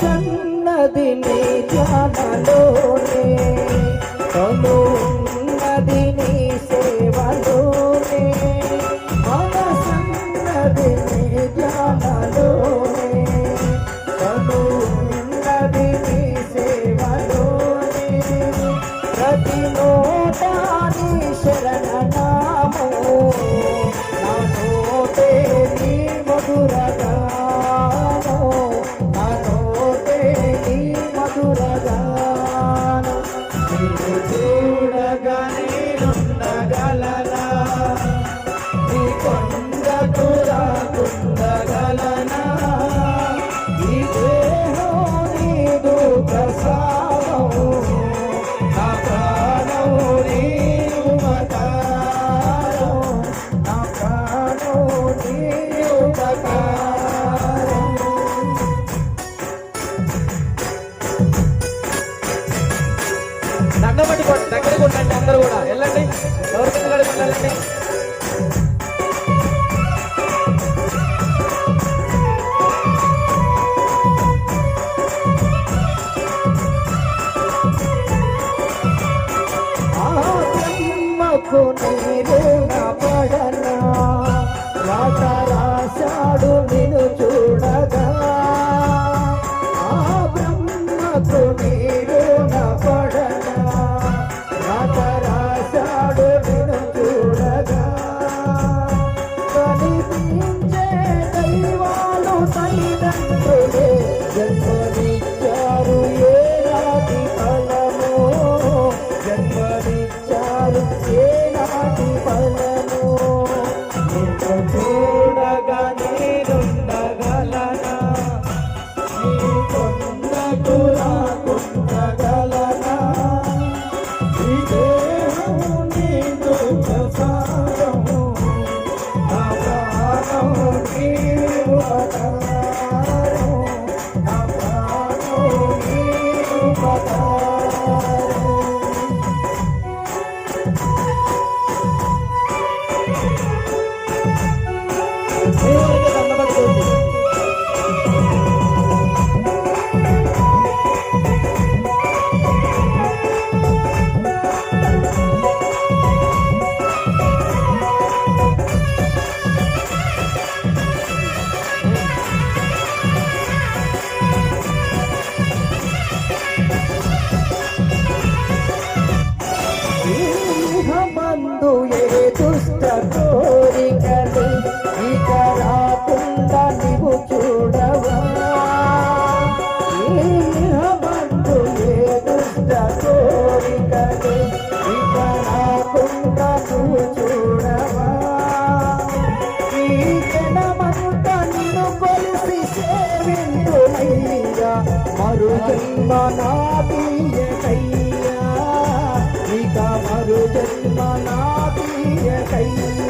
మనసన్నది నీ ధ్యానలోనే, తనున్నది నీ సేవలోనే, మనసన్నది నీ ధ్యానలోనే, తనున్నది నీ సేవలోనే, ప్రతి నోటా నీ శరణనామో, నా నోటే నీ మధురగానో, నా నోటే నీ మధురగానో. నిన్ను చూడగా నేనుండగలనా, నీ కొండకు రాకుండగలనా, ఈ దేహం నీదు ప్రసాదము, నా ప్రాణం నీ ఉపకారం, నా ప్రాణం నీ ఉపకారం. దండబట్టుకోండి, దగ్గరికి ఉండండి, అందరూ కూడా వెళ్ళండి, ఎవరి కింద కడుగు వెళ్ళండి. బ్రహ్మకు నీరు పడనా, రాత రాశాడు నిన్ను చూడగా, ఆ బ్రహ్మకు నీరు పడనా, రాత రాశాడు నిన్ను చూడగా, కనిపించే దైవాలు తల్లిదండ్రులే జన్మనిచ్చారు ఏనాటి ఫలము, జన్మనిచ్చారు ఏనాటి ఫలము. నిన్ను చూడగా నేనుండగలనా, నీ కొండకు రాకుండగలనా, ఈ దేహం నీదు ప్రసాదము, నా ప్రాణం నీ ఉపకారం, నా ప్రాణం నీ ఉపకారం. దేవుడికి దండబట్టుకోండి. ఇహమందు ఏ దుష్ట కోరికలు ఇక రాకుండా నీవు చూడవా, ఇహమందు ఏ దుష్ట కోరికలు ఇక రాకుండా నువ్వు చూడవా, ఈ జనమంతా నిన్ను కొలిసి సేవింతునయ్యా, మరు జన్మ నాదీయకయ్యా, ఇక మరు జన్మ నాదీయకయ్యా.